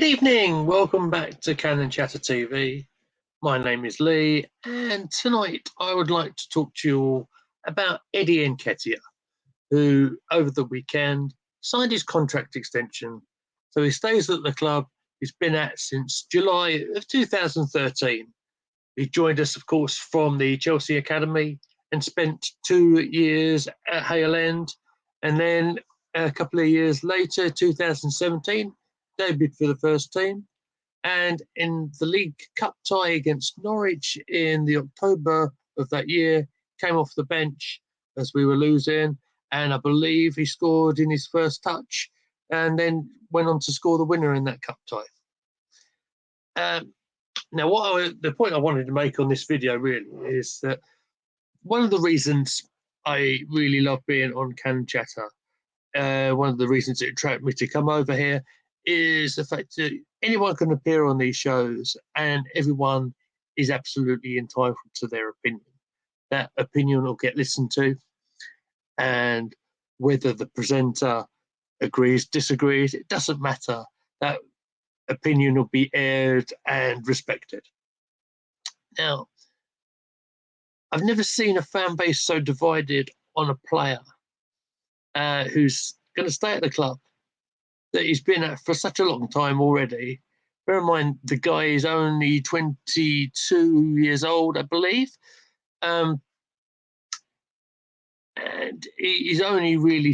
evening, welcome back to Canon Chatter TV. My name is Lee, and tonight I would like to talk to you all about Eddie Nketiah, who over the weekend signed his contract extension. So he stays at the club he's been at since July of 2013. He joined us, of course, from the Chelsea Academy and spent 2 years at Hale End, and then a couple of years later, 2017, debuted for the first team, and in the League Cup tie against Norwich in the October of that year, came off the bench as we were losing, and I believe he scored in his first touch and then went on to score the winner in that cup tie. Now, the point I wanted to make on this video really is that one of the reasons I really love being on Canon Chatter, one of the reasons it attracted me to come over here, is the fact that anyone can appear on these shows and everyone is absolutely entitled to their opinion. That opinion will get listened to, and whether the presenter agrees, disagrees, it doesn't matter. That opinion will be aired and respected. Now, I've never seen a fan base so divided on a player who's going to stay at the club that he's been at for such a long time already. Bear in mind, the guy is only 22 years old, I believe. And he's only really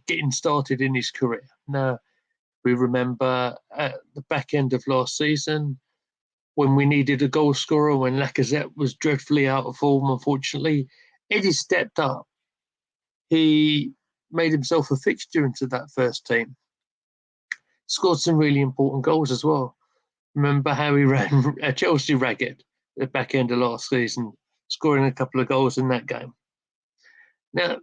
getting started in his career. Now, we remember at the back end of last season, when we needed a goal scorer, when Lacazette was dreadfully out of form, unfortunately, Eddie stepped up. He made himself a fixture into that first team. Scored some really important goals as well. Remember how he ran Chelsea ragged at the back end of last season, scoring a couple of goals in that game. Now,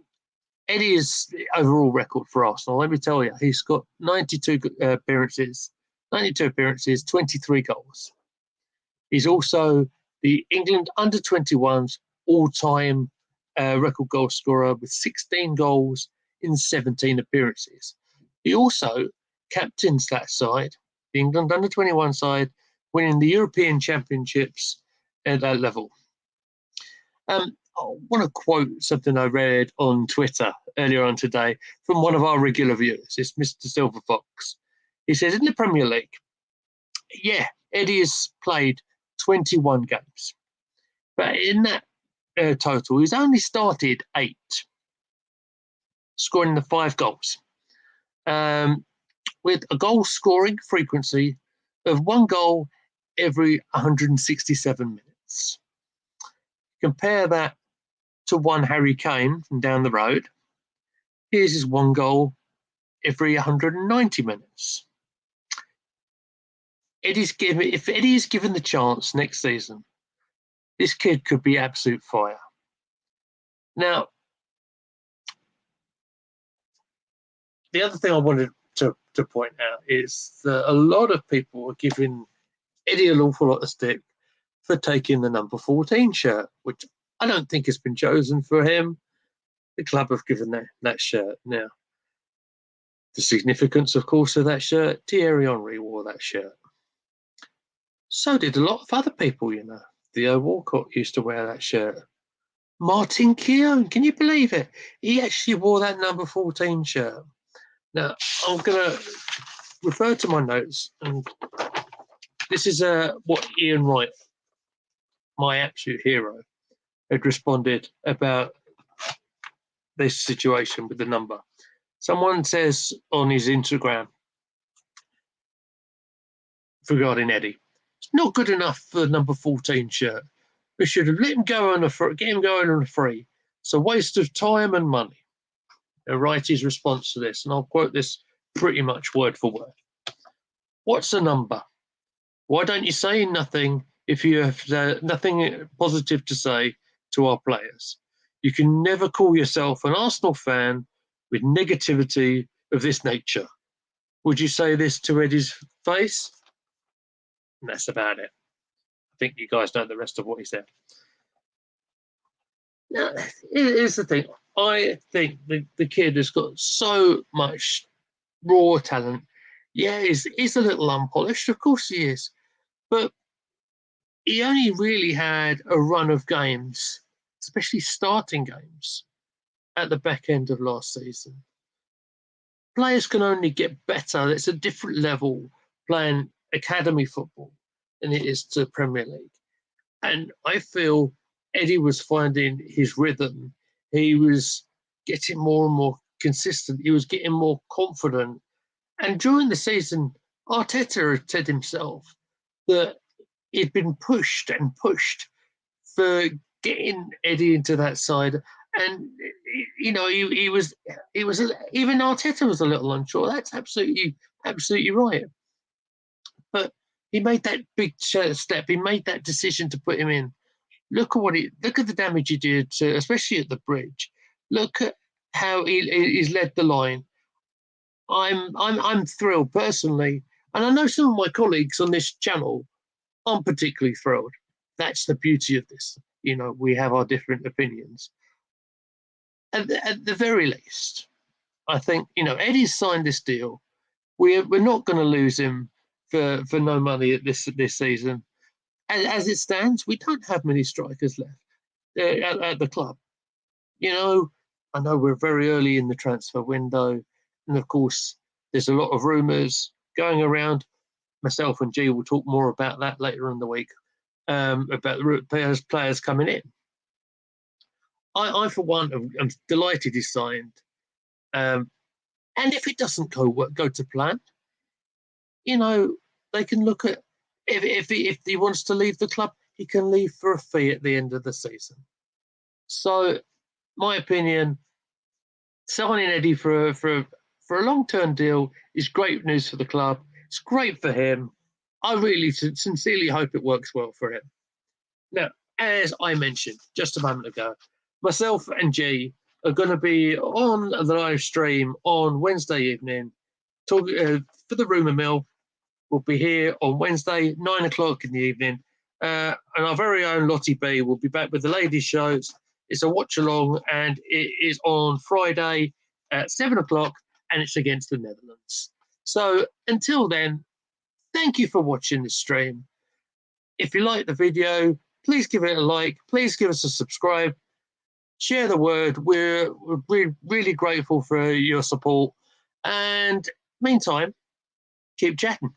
Eddie is the overall record for Arsenal. Let me tell you, he's got 92 appearances, 23 goals. He's also the England under-21s all-time record goal scorer with 16 goals in 17 appearances. He also captains that side, the England under-21 side, winning the European Championships at that level. I want to quote something I read on Twitter earlier on today from one of our regular viewers. It's Mr. Silver Fox. He says, in the Premier League, yeah, Eddie has played 21 games. But in that total, he's only started 8, scoring the 5 goals. With a goal scoring frequency of 1 goal every 167 minutes. Compare that to one Harry Kane from down the road. Here's his 1 goal every 190 minutes. If Eddie is given the chance next season, this kid could be absolute fire. Now, the other thing I wanted to point out is that a lot of people are giving Eddie an awful lot of stick for taking the number 14 shirt, which I don't think has been chosen for him. The club have given that shirt. Now, the significance, of course, of that shirt, Thierry Henry wore that shirt. So did a lot of other people, you know. Theo Walcott used to wear that shirt. Martin Keown, can you believe it? He actually wore that number 14 shirt. Now, I'm going to refer to my notes, and this is what Ian Wright, my absolute hero, had responded about this situation with the number. Someone says on his Instagram regarding Eddie, it's not good enough for the number 14 shirt. We should have let him go get him going on a free. It's a waste of time and money. Wrighty's response to this, and I'll quote this pretty much word for word. What's a number? Why don't you say nothing if you have nothing positive to say to our players? You can never call yourself an Arsenal fan with negativity of this nature. Would you say this to Eddie's face? And that's about it. I think you guys know the rest of what he said. Now, here's the thing. I think the kid has got so much raw talent. Yeah, he's a little unpolished, of course he is, but he only really had a run of games, especially starting games, at the back end of last season. Players can only get better. It's a different level playing academy football than it is to Premier League. And I feel Eddie was finding his rhythm. He was getting more and more consistent. He was getting more confident. And during the season, Arteta had said himself that he'd been pushed and pushed for getting Eddie into that side. And he was even Arteta was a little unsure. That's absolutely right. But he made that big step. He made that decision to put him in. Look at the damage he did, especially at the bridge. Look at how he's led the line. I'm thrilled personally, and I know some of my colleagues on this channel aren't particularly thrilled. That's the beauty of this. We have our different opinions. At the very least, I think Eddie's signed this deal. We're not going to lose him for no money at this season. As it stands, we don't have many strikers left at the club. I know we're very early in the transfer window, and of course, there's a lot of rumours going around. Myself and G will talk more about that later in the week, about the players coming in. I for one, am delighted he's signed. And if it doesn't go to plan, they can look at if he wants to leave the club, he can leave for a fee at the end of the season. So, my opinion, signing Eddie for a long-term deal is great news for the club. It's great for him. I really sincerely hope it works well for him. Now, as I mentioned just a moment ago, myself and G are going to be on the live stream on Wednesday evening for the Rumour Mill. We'll be here on Wednesday, 9 o'clock in the evening. And our very own Lottie B will be back with the ladies' shows. It's a watch along, and it is on Friday at 7 o'clock, and it's against the Netherlands. So until then, thank you for watching this stream. If you like the video, please give it a like. Please give us a subscribe. Share the word. We're really grateful for your support. And meantime, keep chatting.